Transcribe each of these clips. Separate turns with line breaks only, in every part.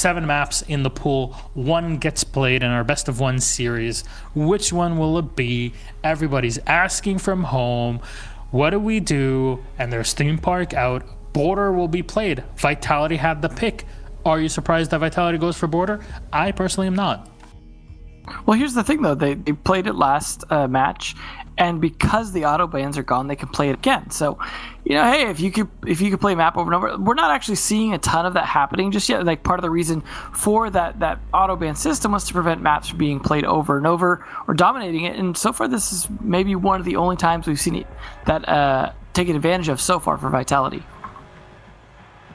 7 maps in the pool. 1 gets played in our best of 1 series. Which one will it be? Everybody's asking from home. What do we do? And there's Theme Park out. Border will be played. Vitality had the pick. Are you surprised that Vitality goes for Border? I personally am not.
Well, here's the thing, though. They played it last match, and because the auto bans are gone, they can play it again. So, hey, if you could play map over and over, we're not actually seeing a ton of that happening just yet. Like, part of the reason for that auto ban system was to prevent maps from being played over and over or dominating it. And so far, this is maybe one of the only times we've seen it that taken advantage of so far for Vitality.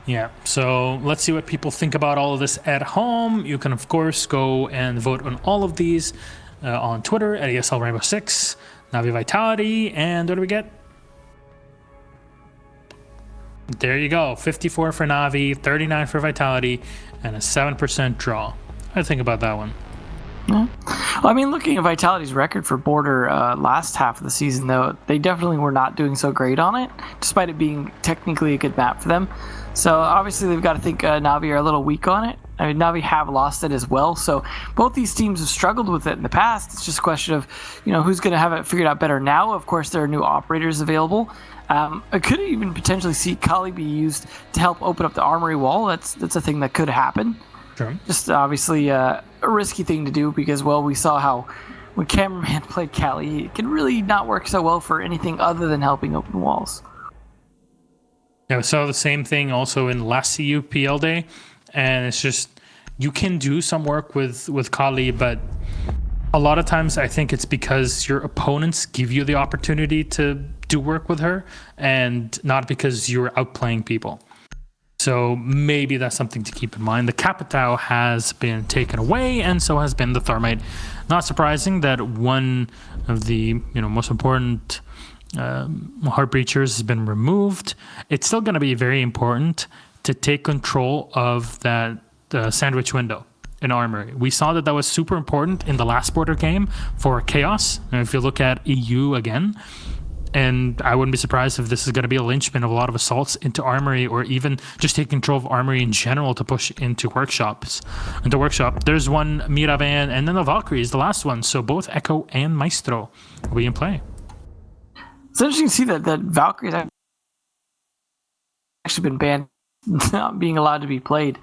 Yeah, so let's see what people think about all of this at home. You can, of course, go and vote on all of these on Twitter at ESL Rainbow 6, Navi Vitality, and what do we get? There you go, 54 for Navi, 39 for Vitality, and a 7% draw. I think about that one.
Yeah. Well, I mean, looking at Vitality's record for Border last half of the season, though, they definitely were not doing so great on it, despite it being technically a good map for them. So obviously they've got to think Navi are a little weak on it. I mean, Navi have lost it as well. So both these teams have struggled with it in the past. It's just a question of, who's going to have it figured out better now. Of course, there are new operators available. I could even potentially see Kali be used to help open up the Armory wall. That's a thing that could happen.
Sure.
Just obviously a risky thing to do because, well, we saw how when Cameraman played Kali, it can really not work so well for anything other than helping open walls.
Yeah, we saw the same thing also in last CUPL day, and it's just you can do some work with Kali, but a lot of times I think it's because your opponents give you the opportunity to do work with her, and not because you're outplaying people. So maybe that's something to keep in mind. The Capitao has been taken away, and so has been the Thermite. Not surprising that one of the most important heart breachers has been removed. It's still going to be very important to take control of that sandwich window in Armory. We saw that was super important in the last Border game for Chaos. And if you look at EU again, and I wouldn't be surprised if this is going to be a linchpin of a lot of assaults into Armory, or even just take control of Armory in general to push into workshops. Into workshop, there's one Miravan, and then the Valkyrie is the last one. So both Echo and Maestro will be in play.
It's interesting to see that Valkyrie's actually been banned, not being allowed to be played,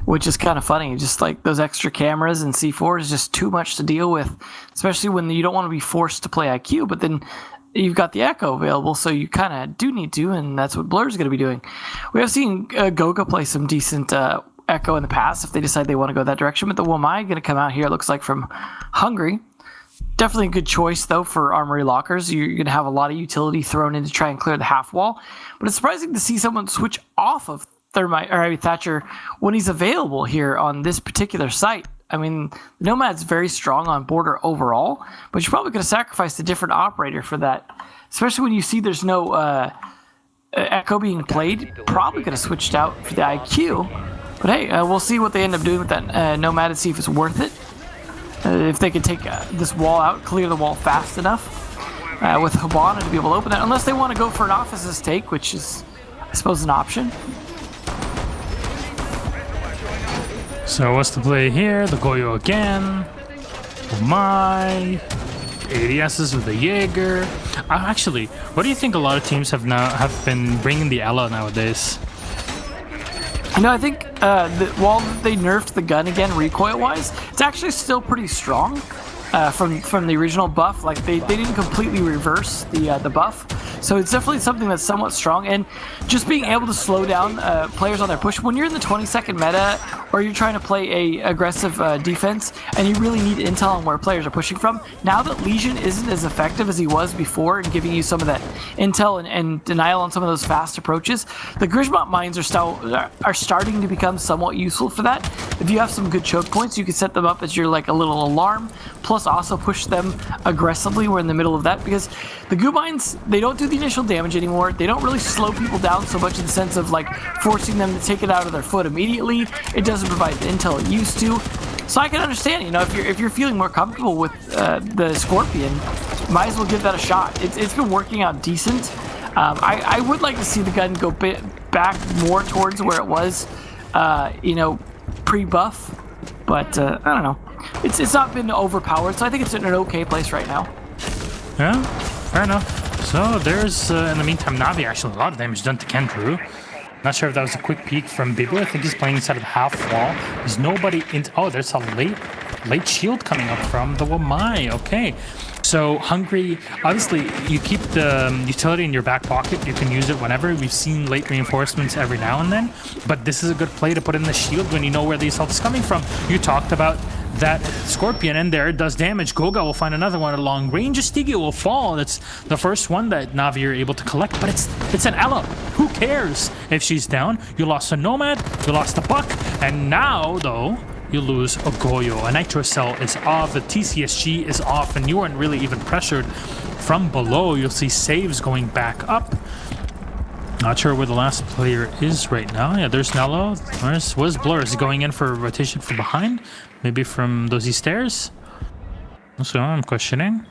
which is kind of funny. Just like those extra cameras and C4 is just too much to deal with, especially when you don't want to be forced to play IQ, but then you've got the Echo available, so you kind of do need to, and that's what Blur's going to be doing. We have seen Goga play some decent Echo in the past if they decide they want to go that direction, but the Wamai going to come out here, it looks like, from Hungary. Definitely a good choice, though, for Armory lockers. You're going to have a lot of utility thrown in to try and clear the half wall. But it's surprising to see someone switch off of Thatcher when he's available here on this particular site. I mean, the Nomad's very strong on Border overall, but you're probably going to sacrifice a different operator for that, especially when you see there's no Echo being played. Probably going to switch out for the IQ. But hey, we'll see what they end up doing with that Nomad and see if it's worth it. If they can take this wall out, clear the wall fast enough with Habana to be able to open that, unless they want to go for an office's take, which is, I suppose, an option.
So what's the play here? The Goyo again. Oh my. ADSs with the Jaeger. Actually, what do you think a lot of teams have been bringing the Ela nowadays?
I think while they nerfed the gun again recoil-wise, it's actually still pretty strong from the original buff. Like they didn't completely reverse the buff, so it's definitely something that's somewhat strong. And just being able to slow down players on their push when you're in the 20-second meta, or you're trying to play a aggressive defense, and you really need intel on where players are pushing from. Now that Legion isn't as effective as he was before in giving you some of that intel and denial on some of those fast approaches, the Grismont mines are starting to become somewhat useful for that. If you have some good choke points, you can set them up as your like a little alarm, plus also push them aggressively. We're in the middle of that because the goo mines, they don't do the initial damage anymore. They don't really slow people down so much in the sense of like forcing them to take it out of their foot immediately. It doesn't provide the intel it used to. So I can understand, if you're feeling more comfortable with the Scorpion, might as well give that a shot. It's been working out decent. I would like to see the gun go back more towards where it was, pre-buff, but I don't know. It's not been overpowered, so I think it's in an okay place right now.
Yeah, fair enough. So there's, in the meantime, Navi actually a lot of damage done to Kendrew. Not sure if that was a quick peek from Bibu. I think he's playing inside of half wall. There's nobody in. Oh, there's a late shield coming up from the Wamai. Okay. So Hungry, obviously you keep the utility in your back pocket. You can use it whenever. We've seen late reinforcements every now and then, but this is a good play to put in the shield when you know where the assault is coming from. You talked about that Scorpion in there, it does damage. Goga will find another one at long range. Stigi will fall. That's the first one that Navi are able to collect, but it's an Ella. Who cares if she's down? You lost a Nomad, you lost a Buck, and now, though, you lose a Goyo. A Nitro Cell is off, the TCSG is off, and you aren't really even pressured from below. You'll see saves going back up. Not sure where the last player is right now. Yeah, there's Nello. Where's Blur? Is he going in for a rotation from behind? Maybe from those stairs? So I'm questioning.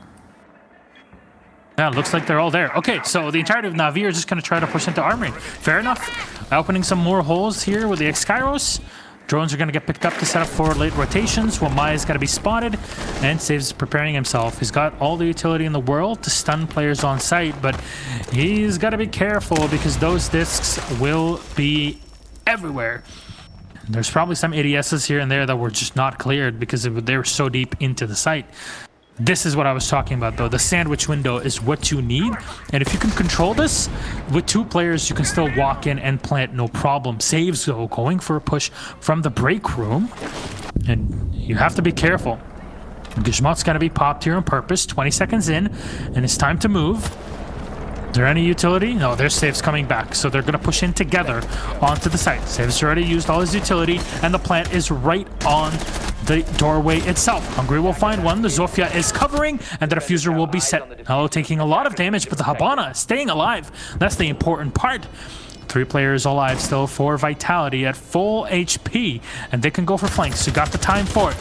Yeah, looks like they're all there. Okay, so the entirety of Navi are just going to try to push into Armory. Fair enough. Opening some more holes here with the X-Kairos. Drones are going to get picked up to set up for late rotations. Wamai's got to be spotted, and Saves preparing himself. He's got all the utility in the world to stun players on site, but he's got to be careful because those discs will be everywhere. There's probably some ADSs here and there that were just not cleared because they were so deep into the site. This is what I was talking about, though. The sandwich window is what you need. And if you can control this, with two players, you can still walk in and plant no problem. Saves, though, going for a push from the break room. And you have to be careful. Gizmot's going to be popped here on purpose. 20 seconds in, and it's time to move. Is there any utility? No, there's Saves coming back. So they're going to push in together onto the site. Saves already used all his utility, and the plant is right on the doorway itself. Hungry will find one. The Zofia is covering, and the diffuser will be set. Hello, taking a lot of damage, but the Habana is staying alive. That's the important part. 3 players alive still for Vitality at full HP, and they can go for flanks. You got the time for it.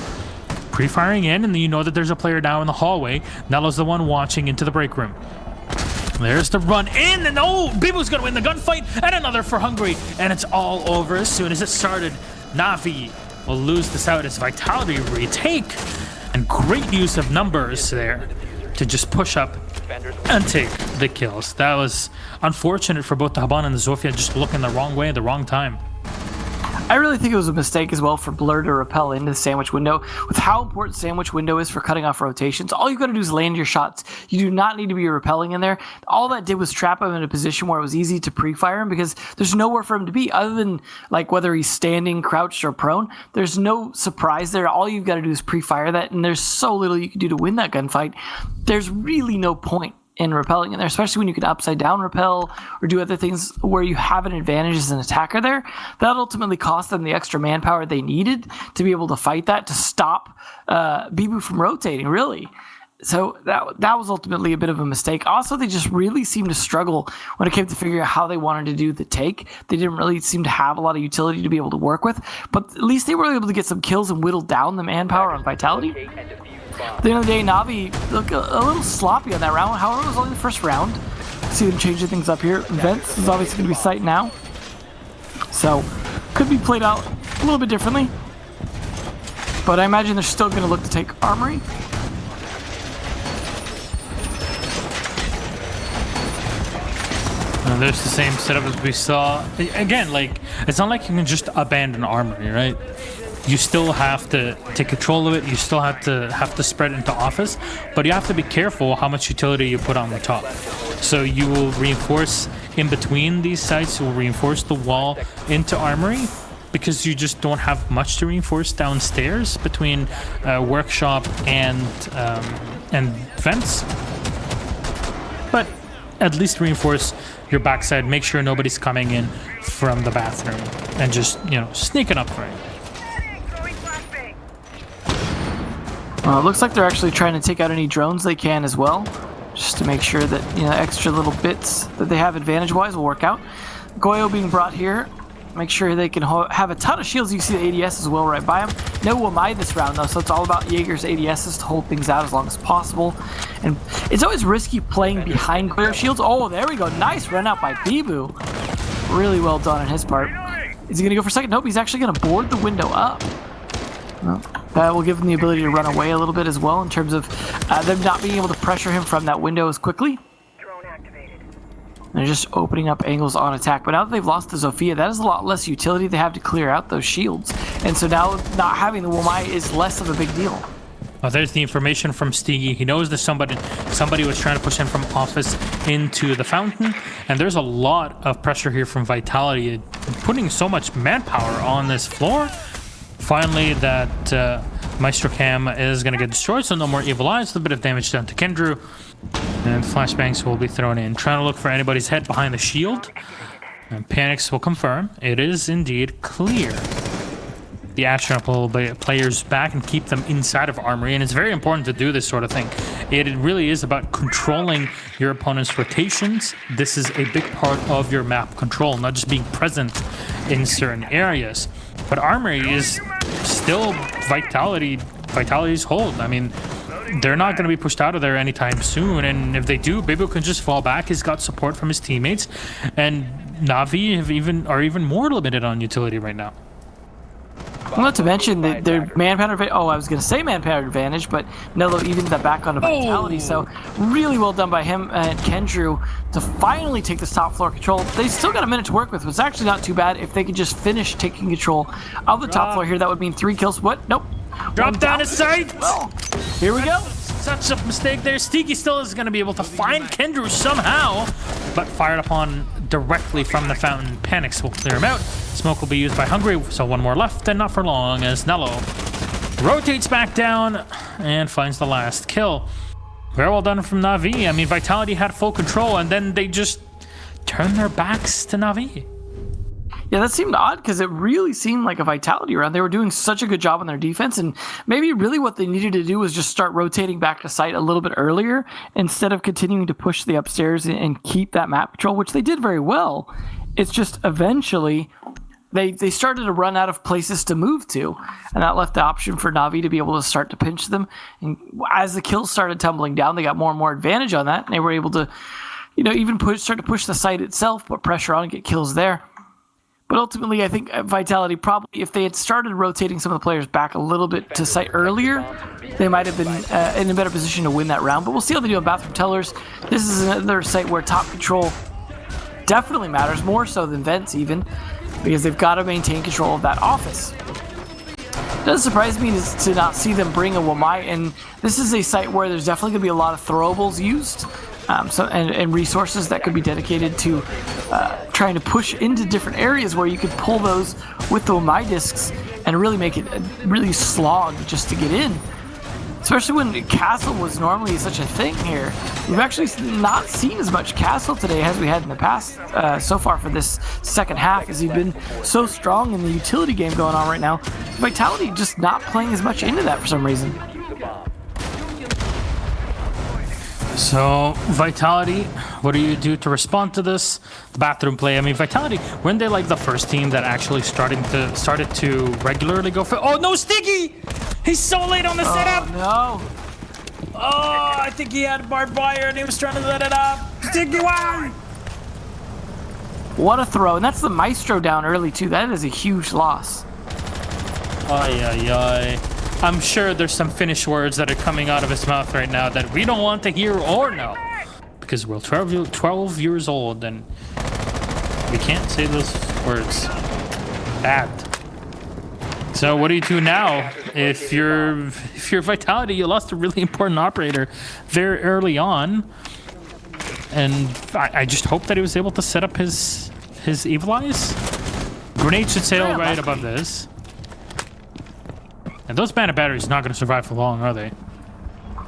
Pre-firing in, and you know that there's a player now in the hallway. Nello's the one watching into the break room. There's the run in, and oh, Bibu's gonna win the gunfight, and another for Hungry, and it's all over as soon as it started. Navi will lose this out as Vitality retake, and great use of numbers there to just push up and take the kills. That was unfortunate for both the Haban and the Zofia, just looking the wrong way at the wrong time.
I really think it was a mistake as well for Blur to rappel into the sandwich window. With how important sandwich window is for cutting off rotations, all you got to do is land your shots. You do not need to be rappelling in there. All that did was trap him in a position where it was easy to pre-fire him because there's nowhere for him to be other than like whether he's standing, crouched, or prone. There's no surprise there. All you've got to do is pre-fire that, and there's so little you can do to win that gunfight. There's really no point in rappelling in there, especially when you can upside down rappel or do other things where you have an advantage as an attacker there. That ultimately cost them the extra manpower they needed to be able to fight that, to stop Bibu from rotating, really. So that was ultimately a bit of a mistake. Also, they just really seemed to struggle when it came to figuring out how they wanted to do the take. They didn't really seem to have a lot of utility to be able to work with, but at least they were able to get some kills and whittle down the manpower on Vitality. At the end of the day, Navi look a little sloppy on that round. However, it was only the first round. See them changing things up here. Vents is obviously going to be sight now. So, could be played out a little bit differently. But I imagine they're still going to look to take Armory.
And there's the same setup as we saw. Again, like, it's not like you can just abandon Armory, right? You still have to take control of it. You still have to spread into office, but you have to be careful how much utility you put on the top. So you will reinforce in between these sites. You will reinforce the wall into Armory because you just don't have much to reinforce downstairs between workshop and vents. But at least reinforce your backside. Make sure nobody's coming in from the bathroom and just, you know, sneak it up right.
It looks like they're actually trying to take out any drones they can as well, just to make sure that, you know, extra little bits that they have advantage-wise will work out. Goyo being brought here, make sure they can have a ton of shields. You see the ADS as well right by him. No Wamai this round though, so it's all about Jaeger's ADSs to hold things out as long as possible. And it's always risky playing behind Goyo shields. Oh, there we go. Nice run out by Bibu. Really well done on his part. Is he going to go for a second? Nope, he's actually going to board the window up. Well, that will give him the ability to run away a little bit as well in terms of them not being able to pressure him from that window as quickly. They're just opening up angles on attack. But now that they've lost the Zofia, that is a lot less utility they have to clear out those shields. And so now not having the Womai is less of a big deal.
Oh, there's the information from Steegi. He knows that somebody was trying to push him from office into the fountain. And there's a lot of pressure here from Vitality, putting so much manpower on this floor. Finally, that Maestro Cam is going to get destroyed, so no more evil eyes. A bit of damage done to Kendrew. And flashbangs will be thrown in. Trying to look for anybody's head behind the shield. And Panics will confirm it is indeed clear. The action up a little bit, players back and keep them inside of Armory. And it's very important to do this sort of thing. It really is about controlling your opponent's rotations. This is a big part of your map control, not just being present in certain areas. But Armory is still Vitality's hold. I mean, they're not going to be pushed out of there anytime soon. And if they do, Bibu can just fall back. He's got support from his teammates. And Na'Vi are even more limited on utility right now.
Well, not to mention that their manpower advantage. Oh, I was going to say manpower advantage, but Nello evens that back onto Vitality. So really well done by him and Kendrew to finally take this top floor control. They still got a minute to work with, but it's actually not too bad if they could just finish taking control of the top floor here. That would mean 3 kills. What? Nope.
Drop down his sight.
Well, here we go.
Such a mistake there. Steegi still is going to be able to find Kendrew somehow, but fired upon directly from the fountain. Panics will clear him out. Smoke will be used by Hungry, so one more left, and not for long as Nello rotates back down and finds the last kill. Very well done from Na'Vi. I mean, Vitality had full control, and then they just turned their backs to Na'Vi.
Yeah, that seemed odd because it really seemed like a Vitality round. They were doing such a good job on their defense, and maybe really what they needed to do was just start rotating back to site a little bit earlier instead of continuing to push the upstairs and keep that map patrol, which they did very well. It's just eventually they started to run out of places to move to, and that left the option for Na'Vi to be able to start to pinch them. And as the kills started tumbling down, they got more and more advantage on that, and they were able to, even start to push the site itself, put pressure on and get kills there. But ultimately, I think Vitality probably, if they had started rotating some of the players back a little bit to site earlier, they might have been in a better position to win that round. But we'll see how they do on Bathroom Tellers. This is another site where top control definitely matters, more so than Vents even, because they've got to maintain control of that office. It doesn't surprise me to not see them bring a Wamai, and this is a site where there's definitely going to be a lot of throwables used. And resources that could be dedicated to trying to push into different areas where you could pull those with the Wamai discs and really make it really slog just to get in. Especially when Castle was normally such a thing here. We've actually not seen as much Castle today as we had in the past so far for this second half, as he's been so strong in the utility game going on right now. Vitality just not playing as much into that for some reason.
So, Vitality, what do you do to respond to this? The bathroom play. I mean, Vitality, weren't they like the first team that actually started to regularly go for... Oh, no, Steegi! He's so late on the setup!
No.
Oh, I think he had barbed wire and he was trying to let it up. Steegi, why?
What a throw. And that's the Maestro down early, too. That is a huge loss.
Ay, ay, ay. I'm sure there's some Finnish words that are coming out of his mouth right now that we don't want to hear or know. Because we're 12 years old and we can't say those words. Bad. So what do you do now? If you're Vitality, you lost a really important operator very early on. And I just hope that he was able to set up his Evil Eyes. Grenade should sail right above this. And those bandit batteries are not going to survive for long, are they?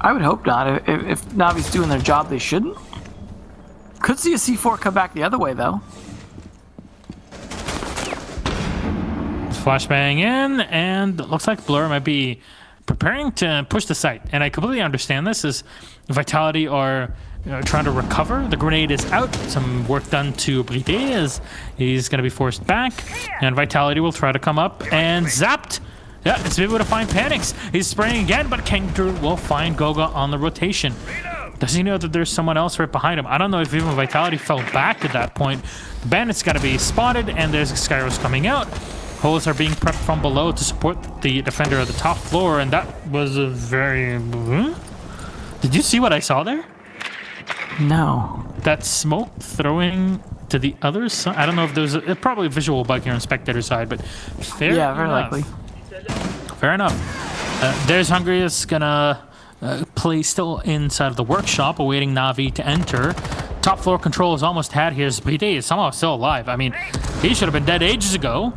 I would hope not. If Navi's doing their job, they shouldn't. Could see a C4 come back the other way, though.
Flashbang in, and it looks like Blur might be preparing to push the site. And I completely understand this, as Vitality are trying to recover. The grenade is out. Some work done to Brite as he's going to be forced back. And Vitality will try to come up and zapped. Yeah, it's able to find Panics. He's spraying again, but Kendrew will find Goga on the rotation. Does he know that there's someone else right behind him? I don't know if even Vitality fell back at that point. The bandit's got to be spotted, and there's Skyros coming out. Holes are being prepped from below to support the defender of the top floor, and that was a very... Did you see what I saw there?
No.
That smoke throwing to the other side. I don't know if there's probably a visual bug here on spectator side, but fair
Yeah, very
enough.
likely.
Fair enough. There's Hungry is gonna play still inside of the workshop, awaiting Navi to enter. Top floor control is almost had here. BD is somehow still alive. I mean, he should have been dead ages ago.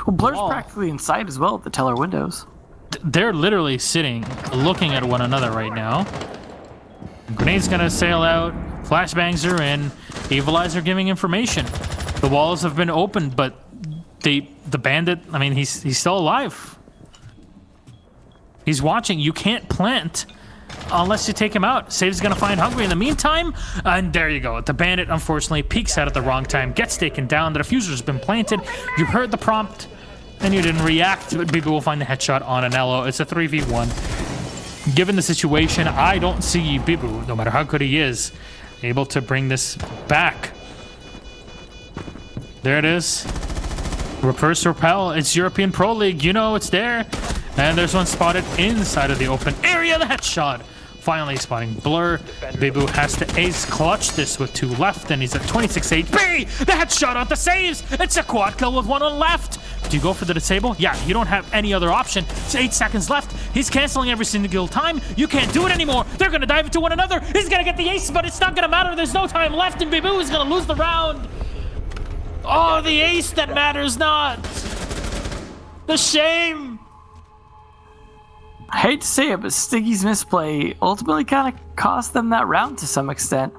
Well, Blur's practically inside as well at the teller windows.
They're literally sitting, looking at one another right now. Grenade's gonna sail out. Flashbangs are in. Evilizer giving information. The walls have been opened, but the bandit, I mean, he's still alive. He's watching. You can't plant unless you take him out. Save's gonna find Hungry in the meantime, and there you go. The bandit, unfortunately, peeks out at the wrong time, gets taken down. The diffuser's been planted. You heard the prompt, and you didn't react, but Bibu will find the headshot on Anello. It's a 3v1. Given the situation, I don't see Bibu, no matter how good he is, able to bring this back. There it is. Reverse repel. It's European Pro League. You know it's there. And there's one spotted inside of the open area. The headshot. Finally spotting Blur. Bibu has to ace clutch this with 2 left, and he's at 26 HP. The headshot on the saves. It's a quad kill with 1 on left. Do you go for the disable? Yeah, you don't have any other option. It's 8 seconds left. He's canceling every single time. You can't do it anymore. They're going to dive into one another. He's going to get the ace, but it's not going to matter. There's no time left, and Bibu is going to lose the round. Oh, the ace that matters not. The shame.
I hate to say it, but Stiggy's misplay ultimately kind of cost them that round to some extent.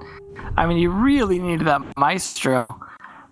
I mean, you really needed that Maestro.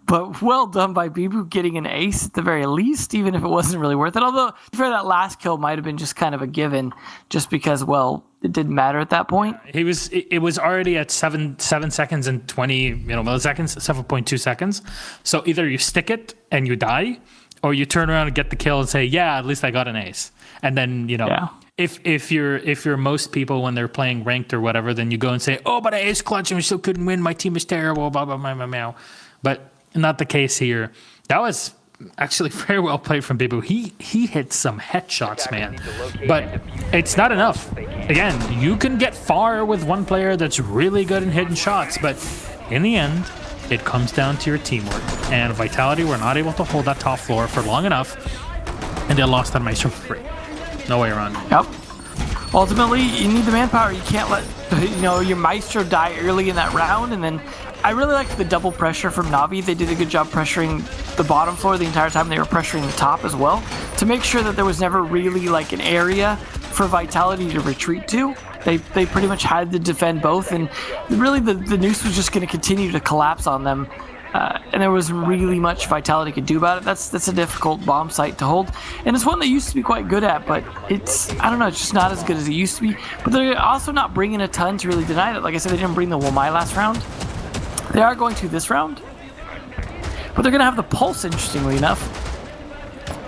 But well done by Bibu getting an ace at the very least, even if it wasn't really worth it. Although, for that last kill might have been just kind of a given, just because, well, it didn't matter at that point.
It was already at 7 seconds and 20 milliseconds, 7.2 seconds. So either you stick it and you die, or you turn around and get the kill and say, yeah, at least I got an ace. And then,
Yeah.
if you're most people when they're playing ranked or whatever, then you go and say, oh, but I ace clutch and we still couldn't win. My team is terrible, blah, blah, blah, blah, blah. But not the case here. That was actually very well played from Bibu. He hit some headshots, man. But it's not enough. Again, you can get far with one player that's really good in hitting shots, but in the end, it comes down to your teamwork. And Vitality were not able to hold that top floor for long enough, and they lost that Maestro for free. No way around it.
Yep. Ultimately, you need the manpower. You can't let your Maestro die early in that round, and then I really liked the double pressure from Navi. They did a good job pressuring the bottom floor the entire time. They were pressuring the top as well to make sure that there was never really like an area for Vitality to retreat to. They pretty much had to defend both, and really the noose was just going to continue to collapse on them. And there wasn't really much Vitality could do about it. That's a difficult bomb site to hold, and it's one they used to be quite good at, but it's just not as good as it used to be. But they're also not bringing a ton to really deny that. Like I said, they didn't bring the Womai last round. They are going to this round, but they're going to have the Pulse, interestingly enough.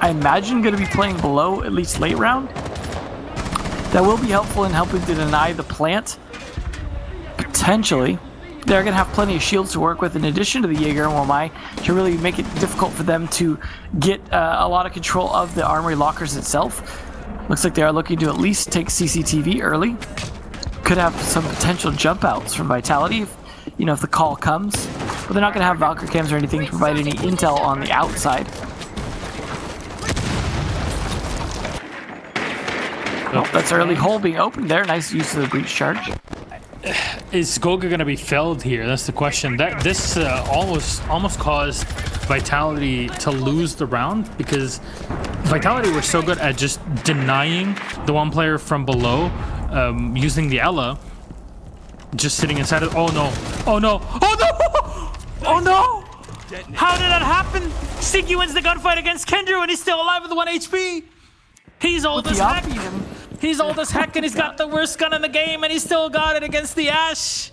I imagine going to be playing below, at least late round. That will be helpful in helping to deny the plant. Potentially. They're going to have plenty of shields to work with in addition to the Jaeger and Womai to really make it difficult for them to get a lot of control of the Armory lockers itself. Looks like they are looking to at least take CCTV early. Could have some potential jump outs from Vitality if the call comes. But they're not going to have Valkyrie cams or anything to provide any intel on the outside. Oh, that's early hole being opened there. Nice use of the breach charge.
Is Goga going to be felled here? That's the question. This almost caused Vitality to lose the round, because Vitality were so good at just denying the one player from below, using the Ela, just sitting inside of... Oh no! Oh no! Oh no! Oh no! How did that happen? Stiggy wins the gunfight against Kendra and he's still alive with 1 HP. He's old as heck. He's old as heck, and he's got the worst gun in the game, and he still got it against the Ash.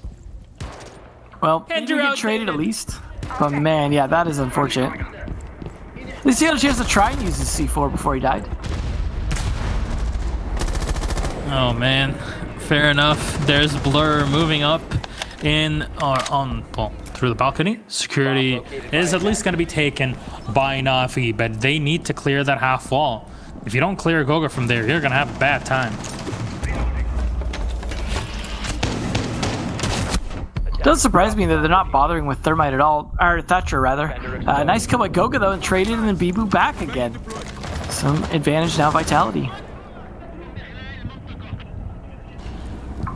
Well, he did get traded at least. But man, yeah, that is unfortunate. At least he had a chance to try and use his C4 before he died.
Oh man. Fair enough. There's Blur moving up in through the balcony. Security is at least going to be taken by Navi, but they need to clear that half wall. If you don't clear Goga from there, you're going to have a bad time.
It does surprise me that they're not bothering with Thermite at all, or Thatcher rather. Nice kill by Goga though, and traded, and then Bibu back again. Some advantage now, Vitality.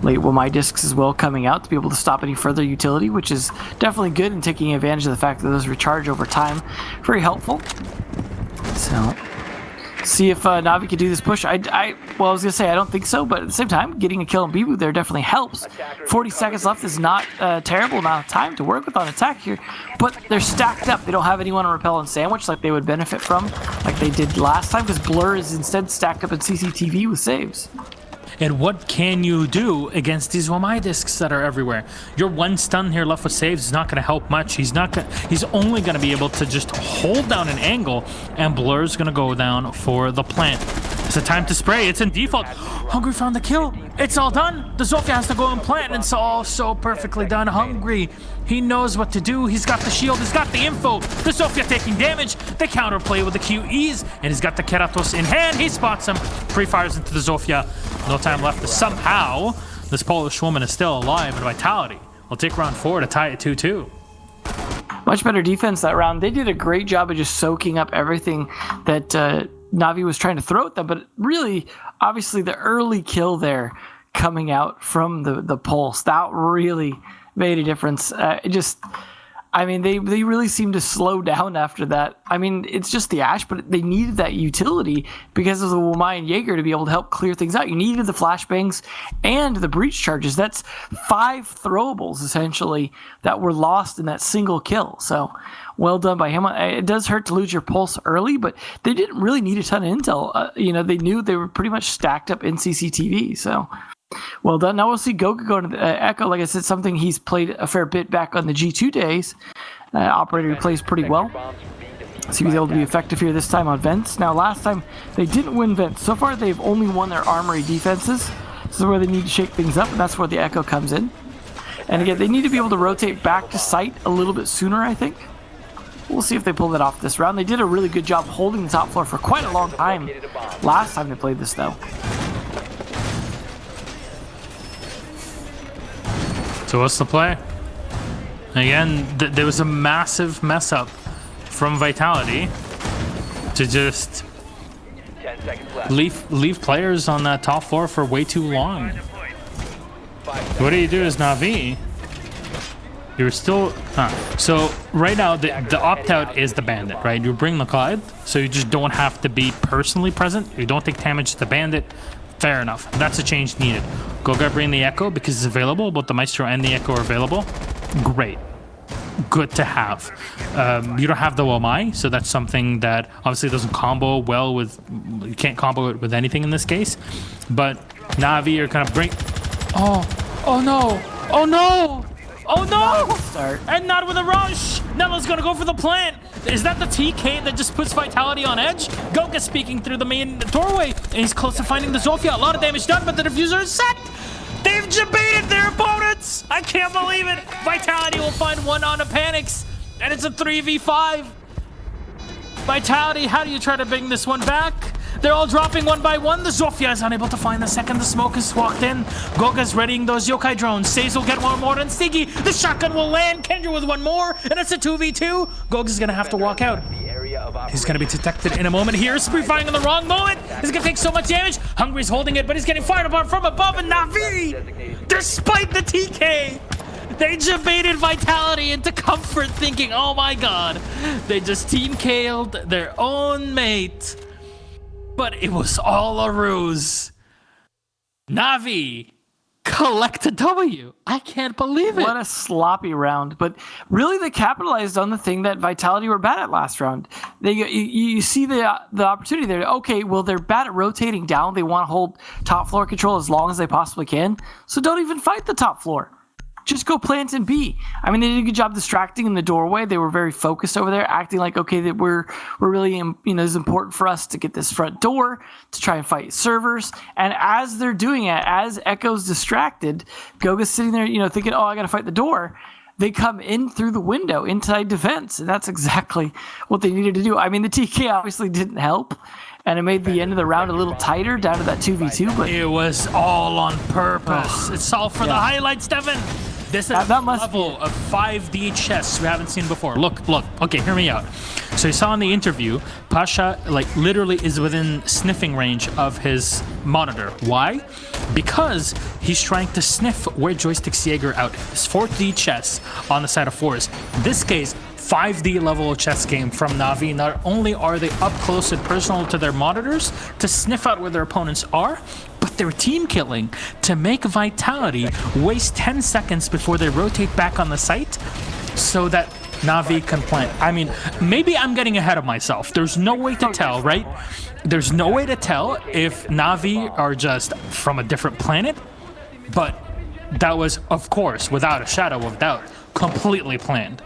Late Womai discs as well coming out to be able to stop any further utility, which is definitely good, and taking advantage of the fact that those recharge over time. Very helpful. So, see if Navi can do this push. Well, I was going to say I don't think so, but at the same time, getting a kill on Bibu there definitely helps. 40 seconds left is not a terrible amount of time to work with on attack here, but they're stacked up. They don't have anyone on Repel and Sandwich like they would benefit from, like they did last time, because Blur is instead stacked up in CCTV with saves.
And what can you do against these Womai discs that are everywhere? Your one stun here left with saves is not going to help much. He's only going to be able to just hold down an angle, and Blur's going to go down for the plant. It's a time to spray. It's in default. Hungry found the kill. It's all done. The Zofia has to go and plant, and it's all so perfectly done. Hungry, he knows what to do. He's got the shield. He's got the info. The Zofia taking damage. They counterplay with the QEs, and he's got the Keratos in hand. He spots him. Pre-fires into the Zofia. No time left. Somehow, this Polish woman is still alive, and Vitality will take round 4 to tie it 2-2.
Much better defense that round. They did a great job of just soaking up everything that Navi was trying to throw at them, but really, obviously, the early kill there coming out from the pulse, that really made a difference. They really seemed to slow down after that. I mean, it's just the Ashe, but they needed that utility because of the Womai and Jaeger to be able to help clear things out. You needed the flashbangs and the breach charges. That's 5 throwables, essentially, that were lost in that single kill. So, well done by him. It does hurt to lose your pulse early, but they didn't really need a ton of intel. They knew they were pretty much stacked up in CCTV, so... Well done. Now we'll see Goga go to the Echo. Like I said, something he's played a fair bit back on the G2 days. Operator plays pretty well. So he's able to be effective here this time on Vents. Now last time they didn't win Vents. So far they've only won their Armory defenses. This is where they need to shake things up, and that's where the Echo comes in. And again, they need to be able to rotate back to site a little bit sooner, I think. We'll see if they pull that off this round. They did a really good job holding the top floor for quite a long time last time they played this, though.
So what's the play? Again, there was a massive mess up from Vitality to just leave players on that top floor for way too long. What do you do as Navi? You're still... So right now, the opt-out is the Bandit, right? You bring the Clyde, so you just don't have to be personally present. You don't take damage to the Bandit. Fair enough. That's a change needed. Goga bring the Echo because it's available. Both the Maestro and the Echo are available. Great. Good to have. You don't have the Womai, so that's something that obviously doesn't combo well with... You can't combo it with anything in this case. But Navi are kind of bring... Oh no! Oh no! Oh no!
Start.
And not with a rush! Nella's gonna go for the plant! Is that the TK that just puts Vitality on edge? Goga speaking through the main doorway, and he's close to finding the Zofia. A lot of damage done, but the diffuser is set! They've debated their opponents! I can't believe it! Vitality will find one on the Panics, and it's a 3v5. Vitality, how do you try to bring this one back? They're all dropping one by one. The Zofia is unable to find the second. The smoke has walked in. Goga's readying those yokai drones. Saze will get one more, and Siggy, the shotgun will land. Kendra with one more, and it's a 2v2. Goga's gonna have to walk out. He's gonna be detected in a moment here. Spree firing in the wrong moment. He's gonna take so much damage. Hungry's holding it, but he's getting fired upon from above, and Navi, despite the TK, they debated Vitality into comfort, thinking, oh my god, they just team killed their own mate. But it was all a ruse. Navi collect a W. I can't believe it.
What a sloppy round. But really, they capitalized on the thing that Vitality were bad at last round. You see the opportunity there. Okay, well, they're bad at rotating down. They want to hold top floor control as long as they possibly can. So don't even fight the top floor. just go plant in B. I mean, they did a good job distracting in the doorway. They were very focused over there, acting like, okay, that we're really, it's important for us to get this front door to try and fight servers. And as they're doing it, as Echo's distracted, Goga's sitting there, thinking, oh, I got to fight the door. They come in through the window, inside defense. And that's exactly what they needed to do. I mean, the TK obviously didn't help. And it made the end of the round a little tighter, down to that 2v2. But
it was all on purpose. It's all for the highlights, Devin. This is a level of 5D chess we haven't seen before. Look. Okay, hear me out. So you saw in the interview, Pasha literally is within sniffing range of his monitor. Why? Because he's trying to sniff where Joystick's Jaeger out is. 4D chess on the side of 4s. In this case, 5D level chess game from Na'Vi. Not only are they up close and personal to their monitors to sniff out where their opponents are, but they're team killing to make Vitality waste 10 seconds before they rotate back on the site so that Na'Vi can plant. I mean, maybe I'm getting ahead of myself. There's no way to tell, right? There's no way to tell if Na'Vi are just from a different planet, but that was, of course, without a shadow of doubt, completely planned.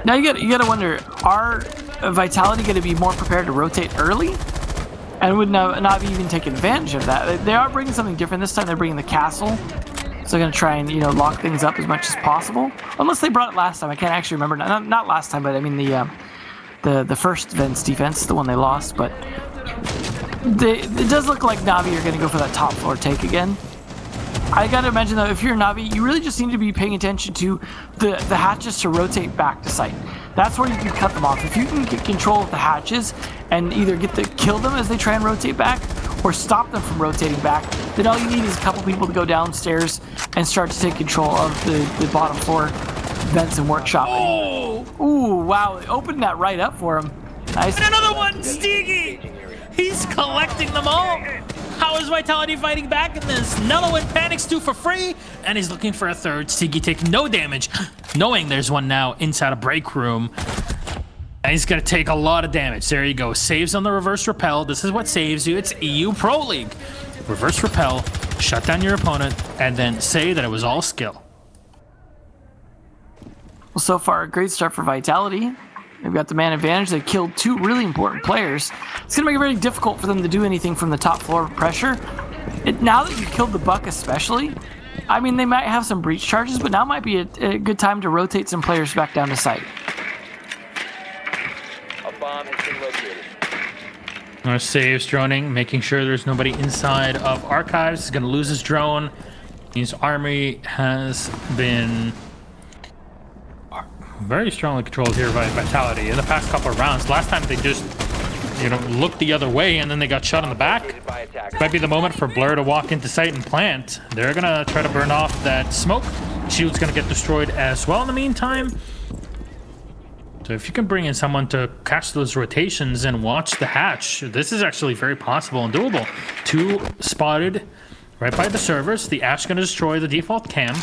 Now you got to wonder, are Vitality going to be more prepared to rotate early? And would Na'Vi even take advantage of that? They are bringing something different this time. They're bringing the castle. So they're going to try and, lock things up as much as possible. Unless they brought it last time. I can't actually remember. Not last time, but I mean the first Vince defense, the one they lost. But it does look like Na'Vi are going to go for that top floor take again. I gotta imagine though, if you're a Na'Vi, you really just need to be paying attention to the hatches to rotate back to site. That's where you can cut them off. If you can get control of the hatches and either kill them as they try and rotate back, or stop them from rotating back, then all you need is a couple people to go downstairs and start to take control of the bottom floor vents and workshop.
Oh!
Ooh, wow, they opened that right up for him. Nice.
And another one, Steegy! He's collecting them all. How is Vitality fighting back in this? Nelowin panics 2 for free, and he's looking for a third. Stiggy taking no damage, knowing there's one now inside a break room. And he's gonna take a lot of damage. There you go. Saves on the reverse repel. This is what saves you. It's EU Pro League. Reverse repel, shut down your opponent, and then say that it was all skill.
Well, so far, a great start for Vitality. They've got the man advantage. They killed 2 really important players. It's going to make it very difficult for them to do anything from the top floor pressure. Now that you've killed the Buck especially, I mean, they might have some breach charges, but now might be a good time to rotate some players back down to site.
A bomb has been located.
Our saves droning, making sure there's nobody inside of Archives. He's going to lose his drone. His Armory has been very strongly controlled here by Vitality in the past couple of rounds. Last time they just, looked the other way and then they got shot in the back. Might be the moment for Blur to walk into site and plant. They're gonna try to burn off that smoke. Shield's gonna get destroyed as well in the meantime. So if you can bring in someone to catch those rotations and watch the hatch, this is actually very possible and doable. 2 spotted right by the servers. The Ash gonna destroy the default cam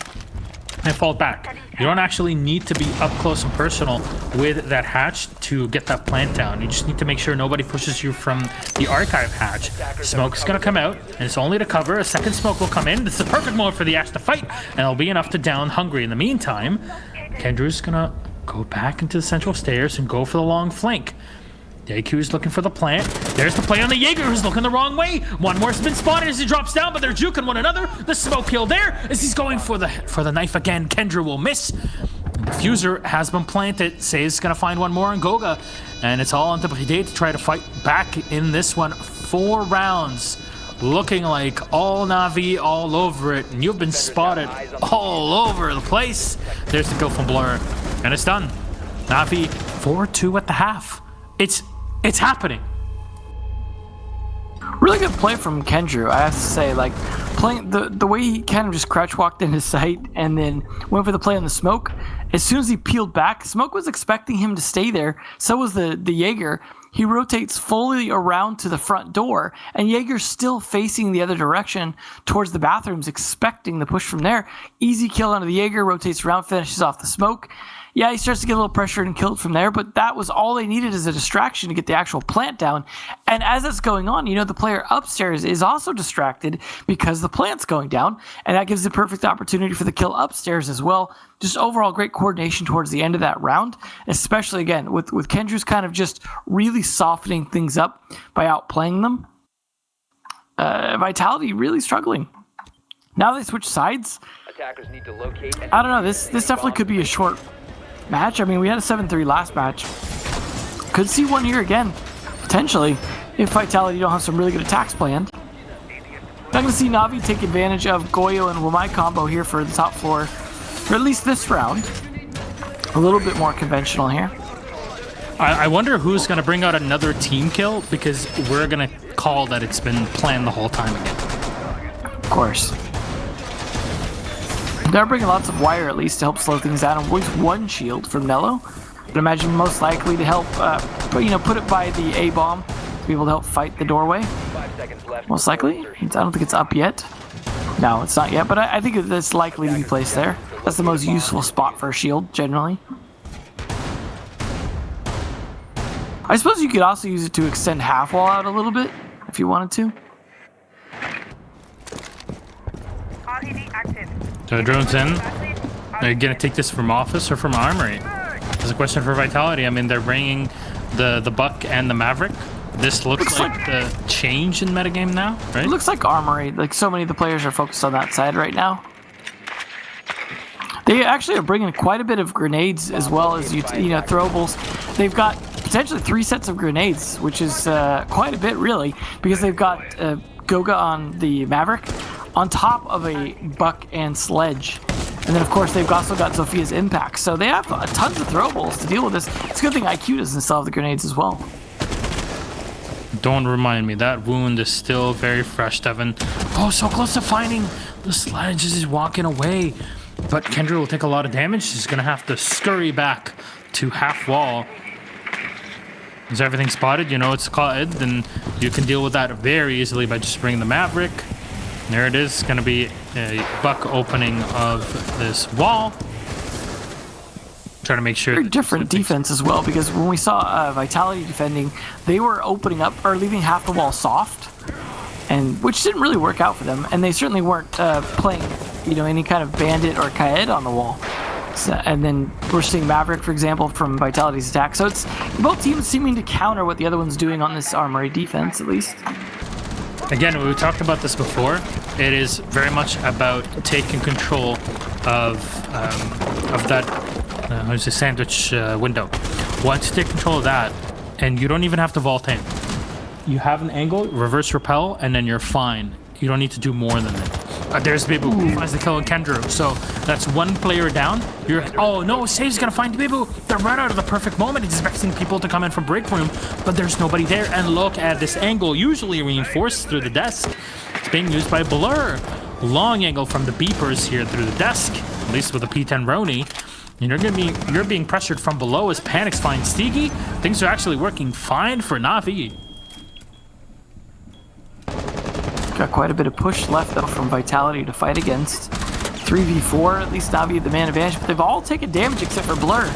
and fall back. You don't actually need to be up close and personal with that hatch to get that plant down. You just need to make sure nobody pushes you from the archive hatch. Smoke's gonna come out, and it's only to cover. A second smoke will come in. This is a perfect moment for the Ash to fight, and it'll be enough to down Hungry. In the meantime, Kendra's gonna go back into the central stairs and go for the long flank. The AQ is looking for the plant. There's the play on the Jaeger, who's looking the wrong way. One more's been spotted as he drops down, but they're juking one another. The smoke kill there as he's going for the knife again. Kendra will miss. The diffuser has been planted. Say's gonna find one more on Goga, and it's all on the Bride to try to fight back in this one. 4 rounds, looking like all Na'Vi all over it, and you've been spotted all over the place. There's the kill from Blur, and it's done. Na'Vi 4-2 at the half. It's happening.
Really good play from Kendra, I have to say. Like, playing the way he kind of just crouch walked into sight and then went for the play on the smoke. As soon as he peeled back, Smoke was expecting him to stay there. So was the Jaeger. He rotates fully around to the front door, and Jaeger's still facing the other direction towards the bathrooms, expecting the push from there. Easy kill onto the Jaeger, rotates around, finishes off the smoke. Yeah, he starts to get a little pressured and killed from there, but that was all they needed as a distraction to get the actual plant down. And as that's going on, the player upstairs is also distracted because the plant's going down, and that gives the perfect opportunity for the kill upstairs as well. Just overall great coordination towards the end of that round, especially, again, with Kendrew's kind of just really softening things up by outplaying them. Vitality really struggling. Now they switch sides.
Attackers need to locate and
I don't know. This definitely could be a short match. I mean, we had a 7-3 last match. Could see one here again, potentially, if Vitality don't have some really good attacks planned. Not going to see Na'Vi take advantage of Goyo and Wamai combo here for the top floor, for at least this round. A little bit more conventional here.
I wonder who's going to bring out another team kill, because we're going to call that it's been planned the whole time again.
Of course. They're bringing lots of wire at least to help slow things down. At least one shield from Nello. But imagine most likely to help, put it by the A-bomb to be able to help fight the doorway.
5 seconds left.
Most likely. I don't think it's up yet. No, it's not yet, but I think it's likely to be placed there. That's the most useful spot for a shield, generally. I suppose you could also use it to extend half wall out a little bit, if you wanted to.
RED active.
So drones in. Are you going to take this from Office or from Armory? There's a question for Vitality. I mean, they're bringing the Buck and the Maverick. This looks like the change in metagame now, right?
It looks like Armory. Like, so many of the players are focused on that side right now. They actually are bringing quite a bit of grenades as well as throwables. They've got potentially 3 sets of grenades, which is quite a bit really, because they've got Goga on the Maverick on top of a Buck and Sledge. And then, of course, they've also got Zophia's Impact. So they have tons of throwables to deal with this. It's a good thing IQ doesn't still have the grenades as well.
Don't remind me. That wound is still very fresh, Devin. Oh, so close to finding the Sledge as he's walking away. But Kendra will take a lot of damage. He's going to have to scurry back to half wall. Is everything spotted? It's caught, then you can deal with that very easily by just bringing the Maverick. There it is. Going to be a Buck opening of this wall. Trying to make sure.
Very different defense as well, because when we saw Vitality defending, they were opening up or leaving half the wall soft, and which didn't really work out for them. And they certainly weren't playing, any kind of bandit or Kaed on the wall. So, and then we're seeing Maverick, for example, from Vitality's attack. So it's both teams seeming to counter what the other one's doing on this Armory defense, at least.
Again, we talked about this before. It is very much about taking control of that sandwich window. Once you take control of that, and you don't even have to vault in. You have an angle, reverse repel, and then you're fine. You don't need to do more than that. There's Bibu who finds the kill on Kendra. So that's one player down. Oh no, Save's gonna find Bibu. They're right out of the perfect moment. He's expecting people to come in from break room, but there's nobody there. And look at this angle, usually reinforced through the desk. It's being used by Blur. Long angle from the beepers here through the desk, at least with a P10 Roni. And you're being pressured from below as Panics finds Steegi. Things are actually working fine for Na'Vi.
Got quite a bit of push left, though, from Vitality to fight against. 3v4, at least Na'Vi the man advantage, but they've all taken damage except for Blur.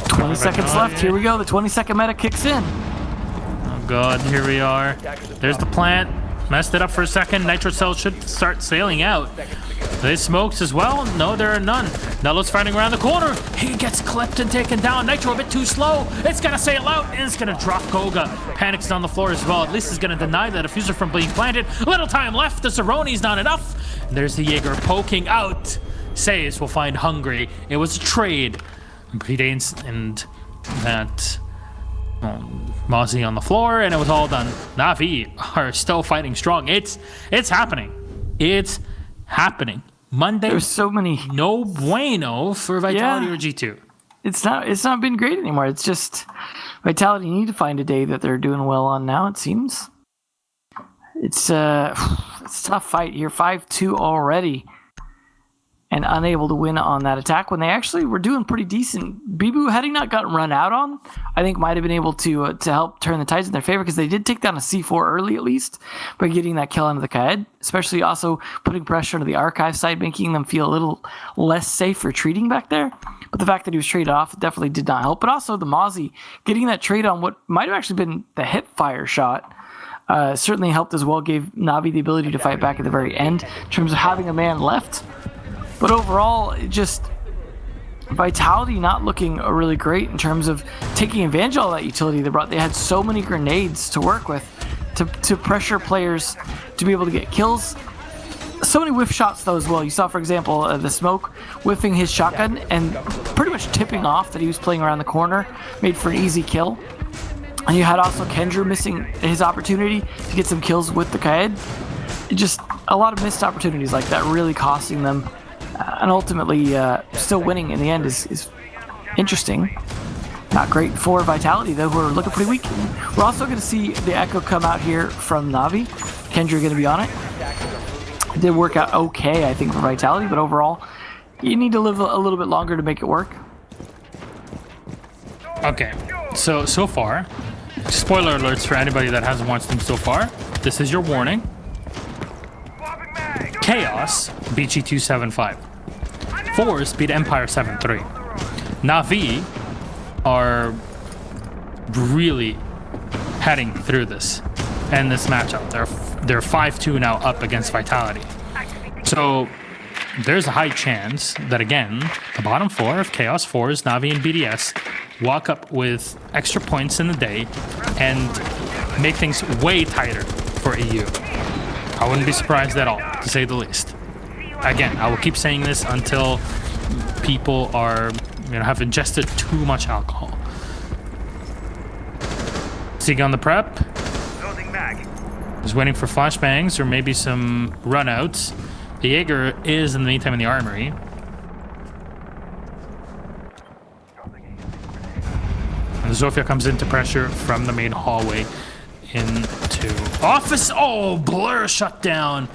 20 seconds left. Here we go. The 20-second meta kicks in.
Oh, God. Here we are. There's the plant. Messed it up for a second. Nitro Cell should start sailing out. They smokes as well? No, there are none. Nello's fighting around the corner. He gets clipped and taken down. Nitro a bit too slow. It's going to sail out, and it's going to drop Goga. Panics on the floor as well. At least he's going to deny the diffuser from being planted. Little time left. The Zeroni's not enough. There's the Jaeger poking out. Says will find Hungry. It was a trade. Predates and that Mozzie on the floor, and it was all done. Na'Vi are still fighting strong. It's happening. It's happening. Monday.
There's so many.
No bueno for Vitality or G2.
It's not been great anymore. It's just Vitality need to find a day that they're doing well on now, it seems. It's a tough fight here. 5-2 already. and unable to win on that attack when they actually were doing pretty decent. Bibu, had he not gotten run out on, I think might have been able to help turn the tides in their favor, because they did take down a C4 early at least by getting that kill onto the Kaed, especially also putting pressure onto the archive side, making them feel a little less safe retreating back there. But the fact that he was traded off definitely did not help. But also the Mozzie getting that trade on what might have actually been the hip fire shot certainly helped as well, gave Navi the ability to fight back at the very end in terms of having a man left. But overall, just Vitality not looking really great in terms of taking advantage of all that utility they brought. They had so many grenades to work with to pressure players to be able to get kills. So many whiff shots though as well. You saw, for example, the Smoke whiffing his shotgun and pretty much tipping off that he was playing around the corner, made for an easy kill. And you had also Kendra missing his opportunity to get some kills with the Kaed. Just a lot of missed opportunities like that, really costing them. And ultimately, still winning in the end is interesting. Not great for Vitality, though, who are looking pretty weak. We're also going to see the Echo come out here from Navi. Kendra going to be on it. It did work out okay, I think, for Vitality, but overall, you need to live a little bit longer to make it work.
Okay, so far, spoiler alerts for anybody that hasn't watched them so far. This is your warning. Chaos beat G275. Force beat Empire 7-3. Navi are really heading through this and this matchup. They're 5-2 now up against Vitality. So there's a high chance that, again, the bottom four of Chaos, Force, Navi, and BDS walk up with extra points in the day and make things way tighter for EU. I wouldn't be surprised at all, to say the least. Again, I will keep saying this until people are, have ingested too much alcohol. Sig on the prep. Just waiting for flashbangs or maybe some runouts. The Jaeger is, in the meantime, in the Armory. And Zofia comes into pressure from the main hallway into office. Oh, Blur shut down.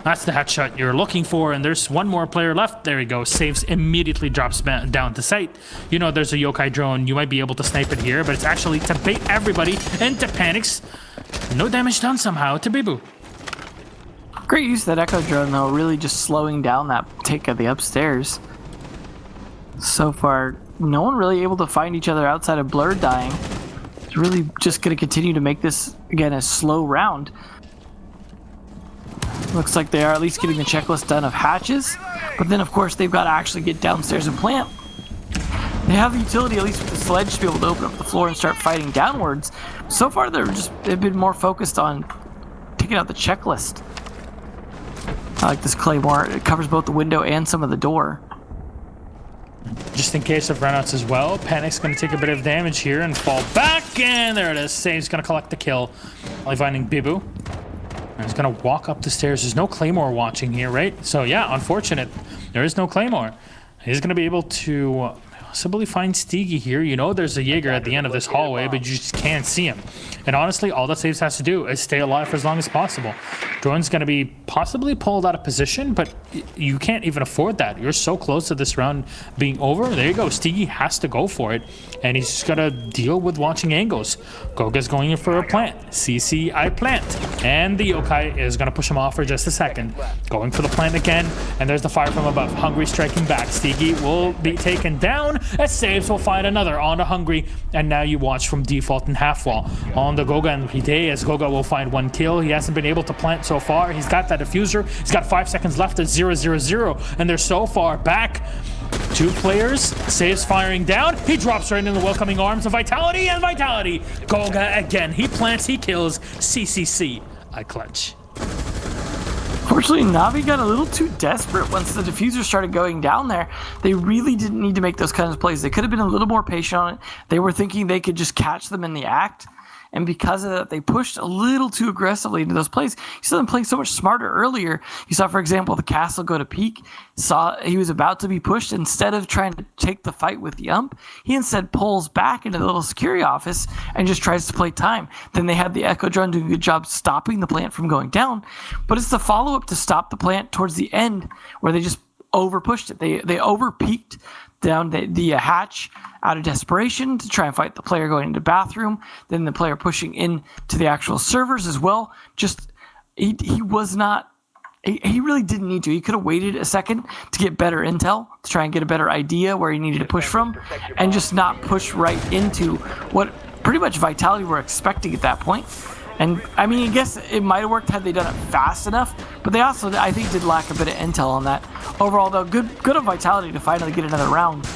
That's the headshot you're looking for, and there's one more player left. There you go. Saves, immediately drops down to sight. You know there's a yokai drone. You might be able to snipe it here, but it's actually to bait everybody into panics. No damage done somehow to Bibu.
Great use of that Echo drone, though, really just slowing down that take of the upstairs. So far, no one really able to find each other outside of Blur dying. It's really just going to continue to make this, again, a slow round. Looks like they are at least getting the checklist done of hatches, but then of course they've got to actually get downstairs and plant. They have the utility, at least with the sledge, to be able to open up the floor and start fighting downwards. So far they've been more focused on taking out the checklist. I like this Claymore. It covers both the window and some of the door.
Just in case of runouts as well, Panic's going to take a bit of damage here and fall back, and there it is. Save's going to collect the kill, only finding Bibu. And he's going to walk up the stairs. There's no Claymore watching here, right? So yeah, unfortunate. There is no Claymore. He's going to be able to possibly find Steegi here. You know there's a Jaeger at the end of this hallway, but you just can't see him. And honestly, all that Saves has to do is stay alive for as long as possible. Drone's going to be possibly pulled out of position, but you can't even afford that. You're so close to this round being over. There you go. Steegi has to go for it, and he's just got to deal with watching angles. Goga's going in for a plant. CC, I plant. And the yokai is going to push him off for just a second. Going for the plant again, and there's the fire from above. Hungry striking back. Steegi will be taken down, as Saves will find another on the Hungry, and now you watch from default and half wall. On the Goga and Hide, as Goga will find one kill. He hasn't been able to plant so far. He's got that diffuser. He's got 5 seconds left at 0-0-0, and they're so far back. 2 players. Saves firing down. He drops right in the welcoming arms of Vitality, and Vitality. Goga again. He plants, he kills. CCC. I clutch.
Fortunately, Navi got a little too desperate once the diffuser started going down there. They really didn't need to make those kinds of plays. They could have been a little more patient on it. They were thinking they could just catch them in the act. And because of that, they pushed a little too aggressively into those plays. You saw them playing so much smarter earlier. You saw, for example, the castle go to peak. Saw he was about to be pushed. Instead of trying to take the fight with the ump, he instead pulls back into the little security office and just tries to play time. Then they had the Echo drone doing a good job stopping the plant from going down. But it's the follow-up to stop the plant towards the end where they just over pushed it. They over peeked down the hatch out of desperation to try and fight the player going into the bathroom. Then the player pushing in to the actual servers as well. Just he was not. He really didn't need to. He could have waited a second to get better intel, to try and get a better idea where he needed to push from, and just not push right into what pretty much Vitality were expecting at that point. And I mean, I guess it might have worked had they done it fast enough, but they also, I think, did lack a bit of intel on that. Overall, though, good of Vitality to finally get another round.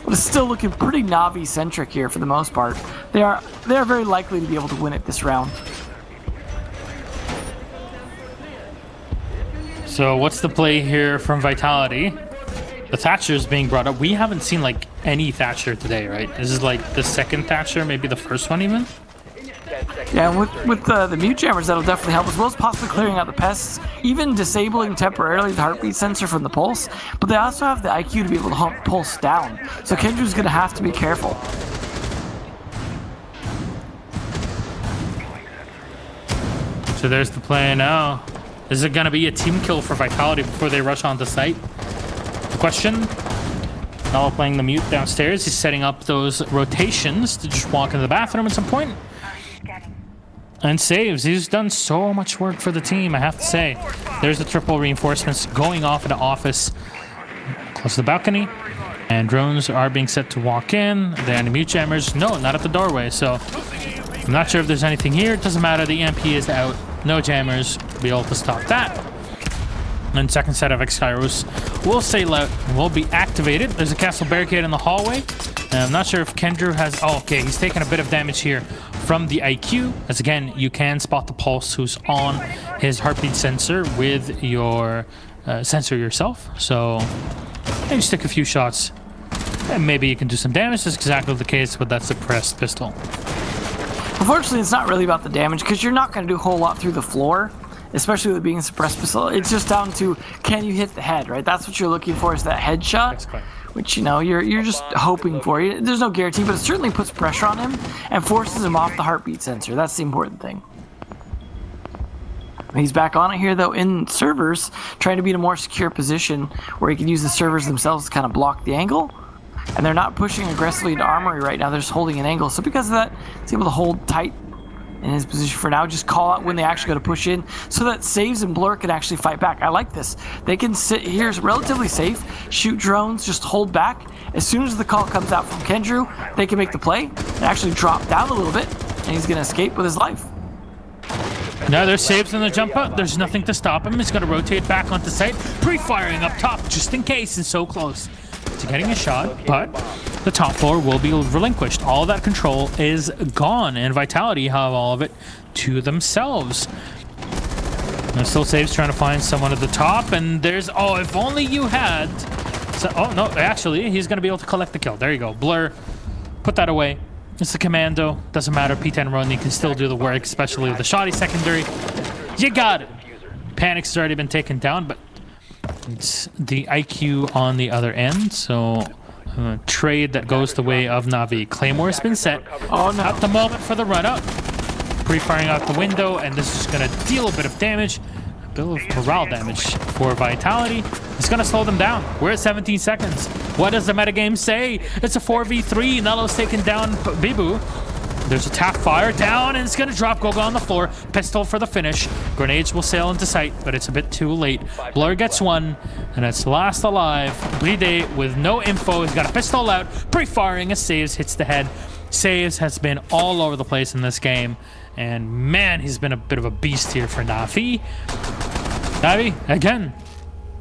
But it's still looking pretty Na'Vi-centric here for the most part. They are very likely to be able to win it this round.
So what's the play here from Vitality? The Thatcher is being brought up. We haven't seen like any Thatcher today, right? This is like the second Thatcher, maybe the first one even?
Yeah, and with the mute jammers, that'll definitely help, as well as possibly clearing out the pests, even disabling temporarily the heartbeat sensor from the pulse. But they also have the IQ to be able to hunt pulse down. So Kendra's going to have to be careful.
So there's the play now. Is it going to be a team kill for Vitality before they rush onto site? The question. Now playing the mute downstairs. He's setting up those rotations to just walk into the bathroom at some point. And saves. He's done so much work for the team, I have to say. There's the triple reinforcements going off in the office. Close to the balcony. And drones are being set to walk in. The anti-mute jammers, no, not at the doorway. So I'm not sure if there's anything here. It doesn't matter. The EMP is out. No jammers. Be able to stop that. And second set of X-Gyros will sail out and will be activated. There's a castle barricade in the hallway. I'm not sure if Kendrew has... Oh, okay. He's taking a bit of damage here from the IQ. As again, you can spot the pulse who's on his heartbeat sensor with your sensor yourself. So maybe stick a few shots and maybe you can do some damage. That's exactly the case with that suppressed pistol.
Unfortunately, it's not really about the damage, because you're not going to do a whole lot through the floor, especially with being a suppressed pistol. It's just down to, can you hit the head, right? That's what you're looking for, is that headshot, which, you know, you're just hoping for. There's no guarantee, but it certainly puts pressure on him and forces him off the heartbeat sensor. That's the important thing. He's back on it here, though, in servers, trying to be in a more secure position where he can use the servers themselves to kind of block the angle. And they're not pushing aggressively into Armory right now. They're just holding an angle. So because of that, he's able to hold tight in his position for now. Just call out when they actually go to push in, so that Saves and Blur can actually fight back. I like this. They can sit here relatively safe, shoot drones, just hold back. As soon as the call comes out from Kendrew, they can make the play and actually drop down a little bit, and he's going to escape with his life.
No, there's Saves in the jump up. There's nothing to stop him. He's going to rotate back onto site, pre-firing up top just in case, and so close to getting a shot, but the top floor will be relinquished. All that control is gone, and Vitality have all of it to themselves. And still Saves trying to find someone at the top, and there's... Oh, if only you had... So, oh, no, actually, he's going to be able to collect the kill. There you go. Blur, put that away. It's a commando. Doesn't matter. P10 Rodney can still do the work, especially with the shoddy secondary. You got it. Panic's already been taken down, but it's the IQ on the other end, so trade that goes the way of Na'Vi. Claymore's been set at the moment for the run-up. Pre-firing out the window, and this is going to deal a bit of damage. A bit of morale damage for Vitality. It's going to slow them down. We're at 17 seconds. What does the metagame say? It's a 4v3. Nello's taken down Bibu. There's a tap fire down, and it's going to drop Goga on the floor. Pistol for the finish. Grenades will sail into sight, but it's a bit too late. Blur gets one, and it's last alive. Bride with no info. He's got a pistol out. Pre-firing as Saves hits the head. Saves has been all over the place in this game, and man, he's been a bit of a beast here for Na'Vi. Na'Vi, again,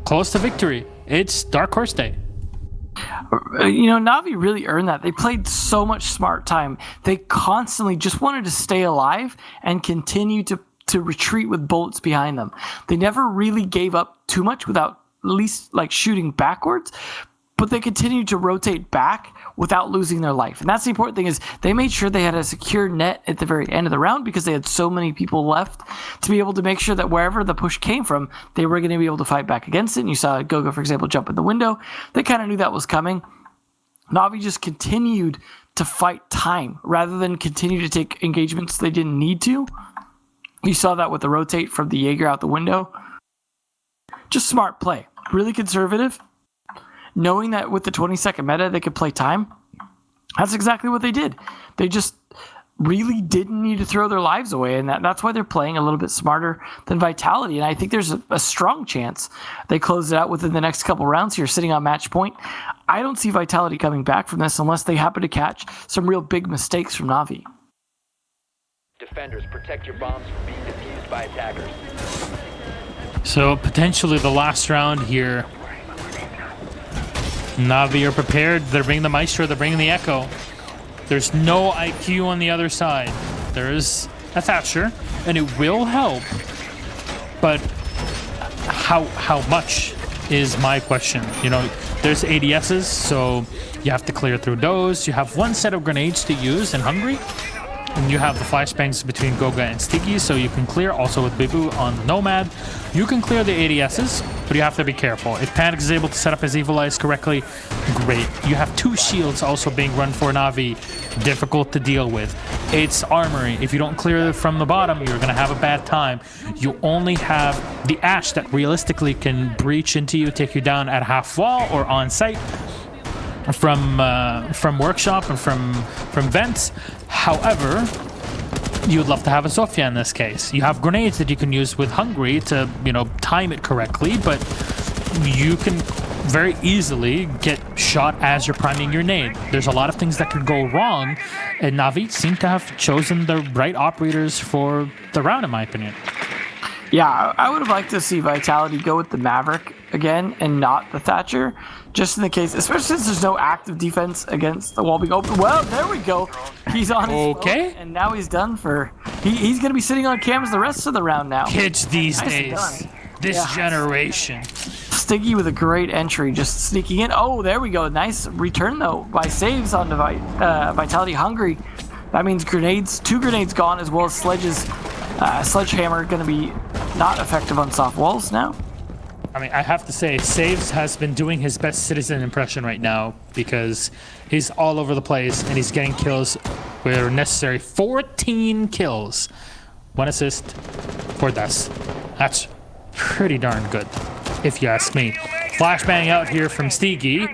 close to victory. It's Dark Horse Day.
You know, Na'Vi really earned that. They played so much smart time. They constantly just wanted to stay alive and continue to retreat with bullets behind them. They never really gave up too much without at least like shooting backwards, but they continued to rotate back without losing their life. And that's the important thing, is they made sure they had a secure net at the very end of the round, because they had so many people left to be able to make sure that wherever the push came from, they were going to be able to fight back against it. And you saw Goga, for example, jump in the window. They kind of knew that was coming. Na'Vi just continued to fight time rather than continue to take engagements they didn't need to. You saw that with the rotate from the Jaeger out the window. Just smart play. Really conservative. knowing that with the 20-second meta they could play time, that's exactly what they did. They just really didn't need to throw their lives away, and that's why they're playing a little bit smarter than Vitality. And I think there's a strong chance they close it out within the next couple rounds here, sitting on match point. I don't see Vitality coming back from this unless they happen to catch some real big mistakes from Na'Vi.
Defenders, protect your bombs from being defused by attackers.
So potentially the last round here. Na'Vi are prepared. They're bringing the Maestro. They're bringing the Echo. There's no IQ on the other side. There is a Thatcher, and it will help. But how much is my question? You know, there's ADSs, so you have to clear through those. You have one set of grenades to use in Hungry. And you have the flashbangs between Goga and Sticky, so you can clear. Also with Bibu on the Nomad, you can clear the ADSs, but you have to be careful. If Panic is able to set up his Evil Eyes correctly, great. You have 2 shields also being run for Na'Vi, difficult to deal with. It's Armory. If you don't clear from the bottom, you're going to have a bad time. You only have the Ash that realistically can breach into you, take you down at half wall or on site from workshop and from vents. However, you would love to have a Zofia in this case. You have grenades that you can use with Hungry to, you know, time it correctly, but you can very easily get shot as you're priming your nade. There's a lot of things that could go wrong, and Na'Vi seem to have chosen the right operators for the round, in my opinion.
Yeah, I would have liked to see Vitality go with the Maverick again and not the Thatcher, just in the case, especially since there's no active defense against the wall being open. Well, there we go. He's on his phone, and now he's done for... He's going to be sitting on cameras the rest of the round now.
Kids these days. This generation.
Stiggy with a great entry, just sneaking in. Oh, there we go. Nice return, though, by saves on Vitality Hungry. That means grenades, 2 grenades gone, as well as Sledgehammer going to be not effective on soft walls now.
I mean, I have to say, Saves has been doing his best Citizen impression right now because he's all over the place and he's getting kills where necessary. 14 kills. 1 assist, 4 deaths. That's pretty darn good, if you ask me. Flashbang out here from Steegi.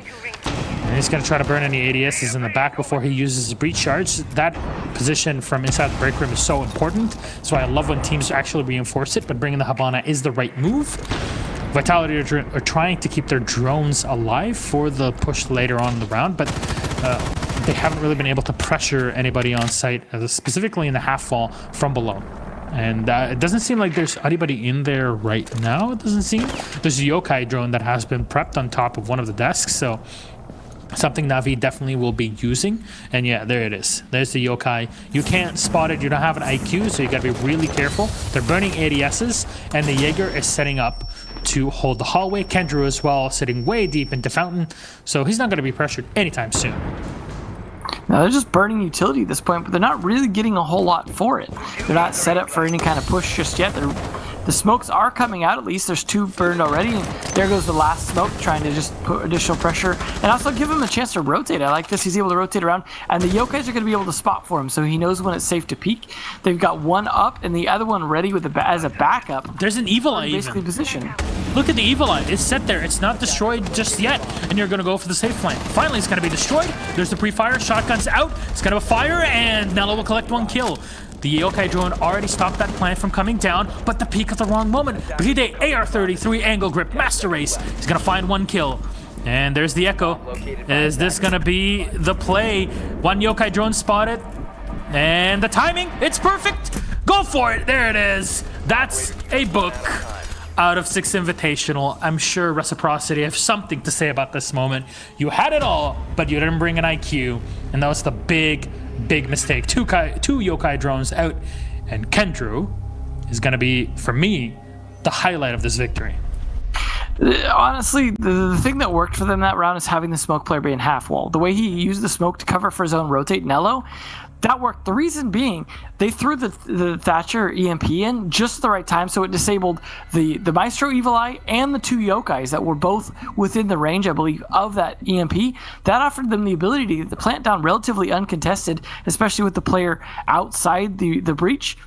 And he's going to try to burn any ADSs in the back before he uses his breach charge. That position from inside the break room is so important. So I love when teams actually reinforce it, but bringing the Habana is the right move. Vitality are trying to keep their drones alive for the push later on in the round, but they haven't really been able to pressure anybody on site, specifically in the half wall from below. And it doesn't seem like there's anybody in there right now, it doesn't seem. There's a Yokai drone that has been prepped on top of one of the desks, so something Na'Vi definitely will be using. And yeah, there it is. There's the Yokai. You can't spot it. You don't have an IQ, so you got to be really careful. They're burning ADSs, and the Jaeger is setting up to hold the hallway. Kendrew as well, sitting way deep into Fountain, so he's not going to be pressured anytime soon.
Now they're just burning utility at this point, but they're not really getting a whole lot for it. They're not set up for any kind of push just yet. The smokes are coming out, at least. There's 2 burned already. And there goes the last smoke, trying to just put additional pressure and also give him a chance to rotate. I like this. He's able to rotate around, and the Yokais are going to be able to spot for him, so he knows when it's safe to peek. They've got one up and the other one ready with as a backup.
There's an Evil Eye
basically
even.
Position.
Look at the Evil Eye. It's set there. It's not destroyed just yet, and you're going to go for the safe flank. Finally, it's going to be destroyed. There's the pre-fire. Shotgun's out. It's going to fire, and Nello will collect 1 kill. The Yokai drone already stopped that plant from coming down, but the peak at the wrong moment. Bride AR-33 angle grip master race. He's gonna find 1 kill. And there's the Echo. Is this gonna be the play? 1 Yokai drone spotted. And the timing, it's perfect. Go for it, there it is. That's a book out of 6 Invitational. I'm sure Reciprocity have something to say about this moment. You had it all, but you didn't bring an IQ. And that was the big mistake. 2 Yokai drones out, and Kendrew is going to be, for me, the highlight of this victory.
Honestly, the thing that worked for them that round is having the smoke player be in half wall. The way he used the smoke to cover for his own rotate Nello, that worked. The reason being, they threw the Thatcher EMP in just at the right time, so it disabled the Maestro Evil Eye and the 2 Yokais that were both within the range, I believe, of that EMP. That offered them the ability to get the plant down relatively uncontested, especially with the player outside the breach.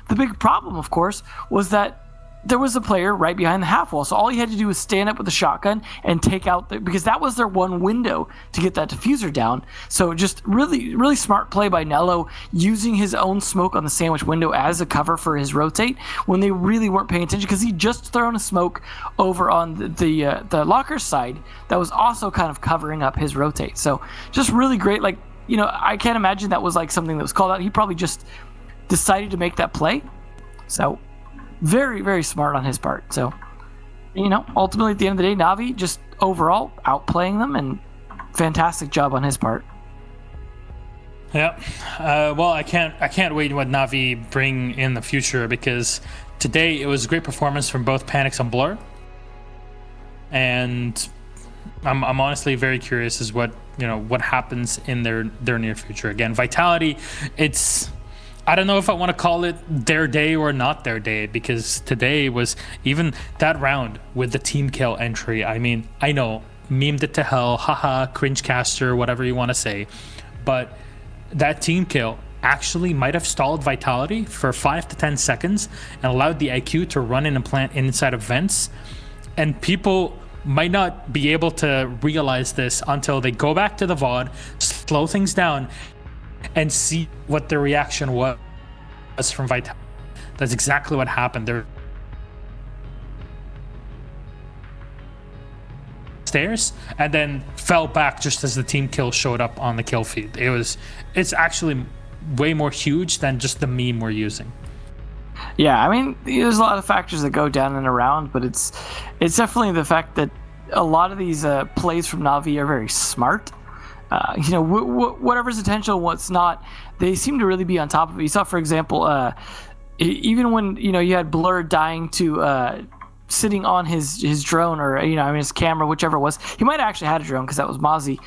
The big problem, of course, was that there was a player right behind the half wall. So all he had to do was stand up with a shotgun and take out because that was their one window to get that diffuser down. So just really, really smart play by Nello, using his own smoke on the sandwich window as a cover for his rotate when they really weren't paying attention, because he just thrown a smoke over on the locker side that was also kind of covering up his rotate. So just really great. Like, I can't imagine that was like something that was called out. He probably just decided to make that play. So very, very smart on his part. So, ultimately at the end of the day, Navi just overall outplaying them, and fantastic job on his part.
Yeah. Well, I can't wait what Navi bring in the future, because today it was a great performance from both Panics and Blur. And I'm honestly very curious as what happens in their near future. Again, Vitality, I don't know if I want to call it their day or not their day, because today was even that round with the team kill entry. I mean, I know, memed it to hell, haha, cringe caster, whatever you want to say, but that team kill actually might have stalled Vitality for 5 to 10 seconds and allowed the IQ to run in and plant inside of vents. And people might not be able to realize this until they go back to the VOD, slow things down, and see what the reaction was from Vitality. That's exactly what happened. They're stairs and then fell back just as the team kill showed up on the kill feed. It's actually way more huge than just the meme we're using.
Yeah, I mean, there's a lot of factors that go down and around, but it's definitely the fact that a lot of these plays from Navi are very smart. Whatever's intentional, what's not, they seem to really be on top of it. You saw, for example, even when you had Blur dying to sitting on his drone, or his camera, whichever it was. He might have actually had a drone, because that was Mozzie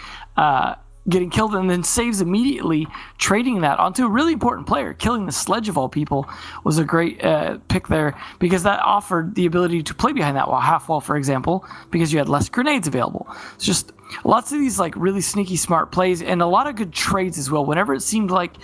getting killed, and then saves immediately, trading that onto a really important player. Killing the Sledge of all people was a great pick there, because that offered the ability to play behind that half wall, for example, because you had less grenades available. It's just lots of these like really sneaky smart plays, and a lot of good trades as well. Whenever it seemed like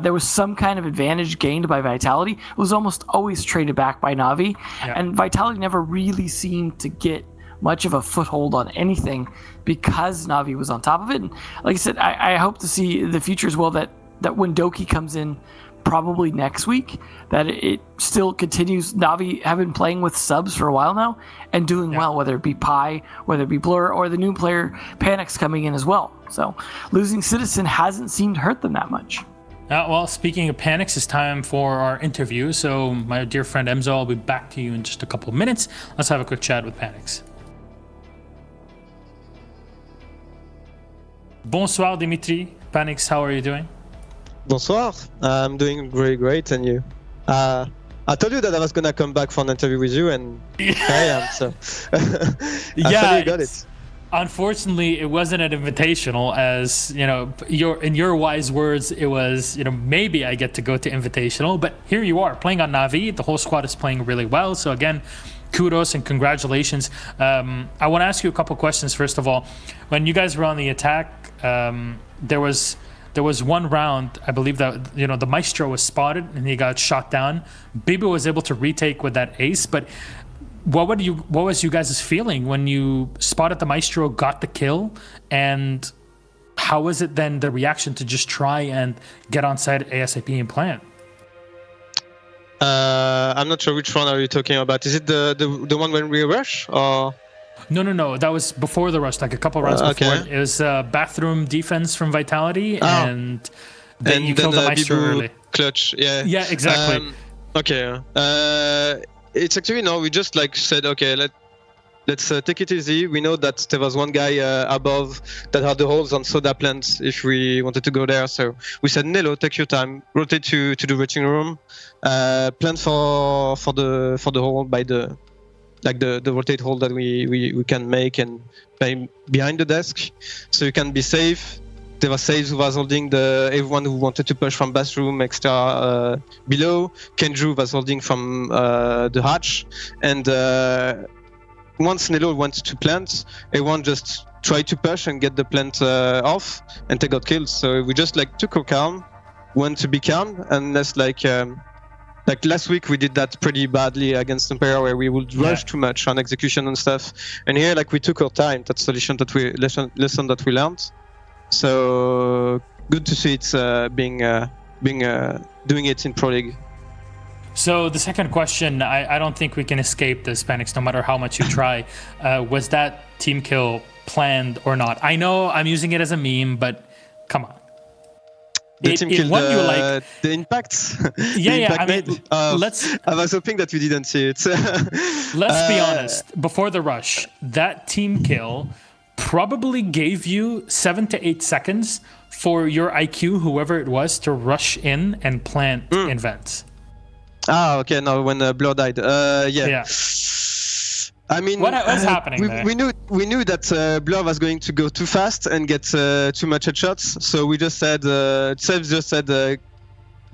there was some kind of advantage gained by Vitality, it was almost always traded back by Navi. Yeah. And Vitality never really seemed to get much of a foothold on anything, because Navi was on top of it. And like I said, I hope to see in the future as well that when Doki comes in probably next week, that it still continues. Navi have been playing with subs for a while now and doing well, whether it be Pi, whether it be Blur, or the new player Panics coming in as well. So losing Citizen hasn't seemed to hurt them that much.
Well, speaking of Panics, it's time for our interview. So my dear friend Emzo, I'll be back to you in just a couple of minutes. Let's have a quick chat with Panics. Bonsoir, Dimitri. Panics, how are you doing?
Bonsoir. I'm doing very great, and you? I told you that I was gonna come back for an interview with you, and I am. So I got it.
Unfortunately, it wasn't an invitational, as in your wise words, it was maybe I get to go to invitational, but here you are playing on Navi. The whole squad is playing really well. So again, kudos and congratulations. I want to ask you a couple questions. First of all, when you guys were on the attack, there was one round, I believe, that the Maestro was spotted and he got shot down. Bibi was able to retake with that ace, but what was you guys' feeling when you spotted the Maestro, got the kill, and how was it then the reaction to just try and get on site ASAP and plant?
I'm not sure which one are you talking about. Is it the one when we rush, or?
No. That was before the rush, like a couple rounds before. It was bathroom defense from Vitality, and then you killed the Maestro early.
Clutch, yeah.
Yeah, exactly.
Okay. It's actually we just said, okay, let's take it easy. We know that there was one guy above that had the holes on soda plants if we wanted to go there. So we said, Nello, take your time, rotate to the waiting room, plan for the hole by the rotate hole that we can make, and behind the desk, so you can be safe. There was Saves who was holding everyone who wanted to push from bathroom extra below. Kenju was holding from the hatch, and once Nello went to plant, everyone just tried to push and get the plant off, and they got killed. So we just took our calm, went to be calm, and let's Like last week, we did that pretty badly against Empire, where we would rush too much on execution and stuff. And here, like we took our time. That's the lesson that we learned. So good to see it doing it in Pro League.
So the second question, I don't think we can escape this, Penix, no matter how much you try. Was that team kill planned or not? I know I'm using it as a meme, but come on.
The team killed the impact.
Yeah. I mean,
I was hoping that we didn't see it.
Let's be honest. Before the rush, that team kill probably gave you 7 to 8 seconds for your IQ, whoever it was, to rush in and plant in vents.
Ah, okay. No, when Blur died. Yeah. I mean,
what was happening there?
We knew that Blur was going to go too fast and get too much headshots. So we just said, Sebs just said,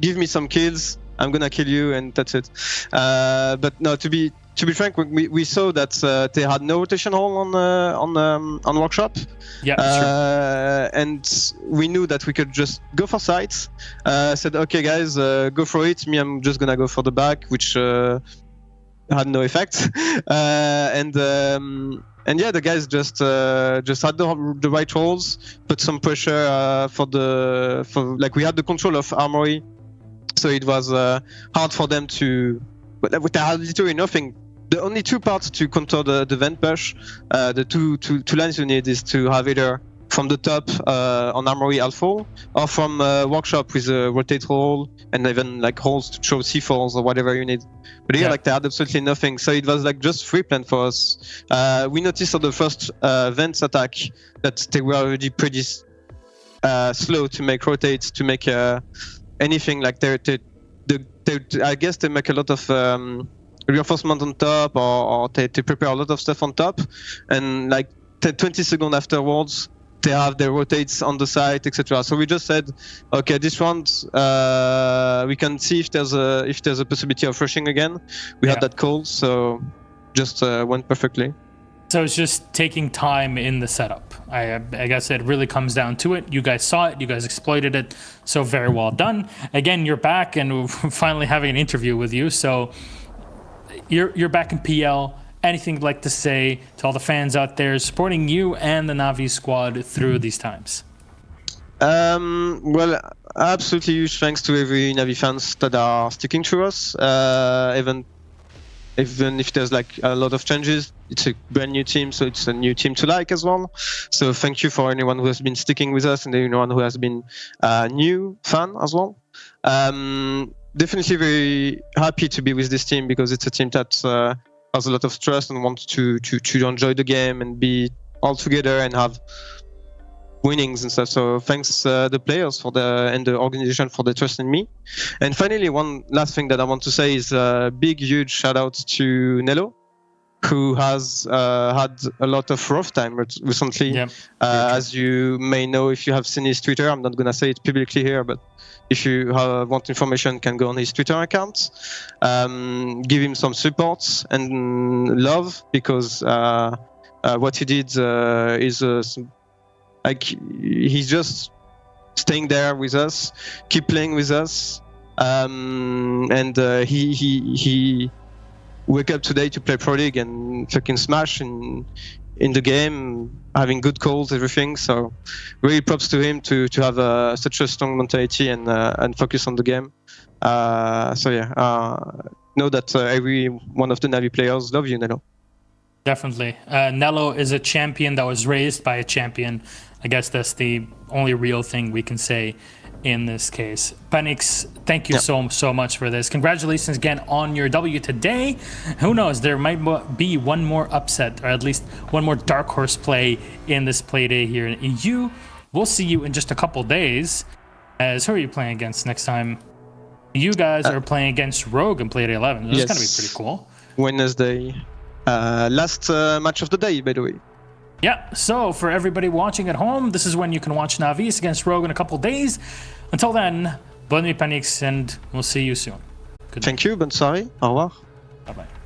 "Give me some kills. I'm gonna kill you," and that's it. But no, to be frank, we saw that they had no rotation hole on Workshop.
Yeah, sure.
And we knew that we could just go for sites. Said, "Okay, guys, go for it. Me, I'm just gonna go for the back," which had no effect. And yeah, the guys just had the right roles, put some pressure for like we had the control of Armory, so it was hard for them to. But they had literally nothing. The only two parts to counter the vent push, the two lines you need is to have either from the top on Armory Alpha, or from Workshop with a rotate hole and even like holes to throw C4s or whatever you need. But here, like they had absolutely nothing, so it was like just free plan for us. We noticed on the first vents attack that they were already pretty slow to make rotates, to make anything. Like I guess they make a lot of reinforcement on top, or they prepare a lot of stuff on top, and like 20 seconds afterwards they have their rotates on the side, etc. So we just said, okay, this round we can see if there's a possibility of rushing again. We had that call, so just went perfectly.
So it's just taking time in the setup. I guess it really comes down to it. You guys saw it, you guys exploited it, so very well done. Again, you're back, and we're finally having an interview with you. So you're back in PL. Anything you'd like to say to all the fans out there supporting you and the Navi squad through these times?
Well, absolutely huge thanks to every Navi fans that are sticking to us. Even if there's like a lot of changes, it's a brand new team, so it's a new team to like as well. So thank you for anyone who has been sticking with us and anyone who has been a new fan as well. Definitely very happy to be with this team, because it's a team that has a lot of trust and wants to enjoy the game and be all together and have winnings and stuff. So thanks the players and the organization for the trust in me. And finally, one last thing that I want to say is a big, huge shout out to Nello, who has had a lot of rough time recently. Yeah. As you may know, if you have seen his Twitter, I'm not gonna say it publicly here, but if you want information, can go on his Twitter account. Give him some support and love, because what he did is like he's just staying there with us, keep playing with us, and he wake up today to play Pro League and fucking smash in the game, having good calls, everything. So really props to him to have such a strong mentality and focus on the game. So yeah, know that every one of the Navi players love you, Nello.
Definitely. Nello is a champion that was raised by a champion. I guess that's the only real thing we can say in this case. Penix, thank you so much for this. Congratulations again on your W today. Who knows, there might be one more upset, or at least one more dark horse play in this play day here in EU. We'll see you in just a couple days. As who are you playing against next time? You guys are playing against Rogue in play day 11. This is going to be pretty cool.
Wednesday. Last match of the day, by the way.
Yeah, so for everybody watching at home, this is when you can watch Navis against Rogue in a couple days. Until then, bonne nuit, Penix, and we'll see you soon.
Thank you, bonne soirée. Au revoir.
Bye-bye.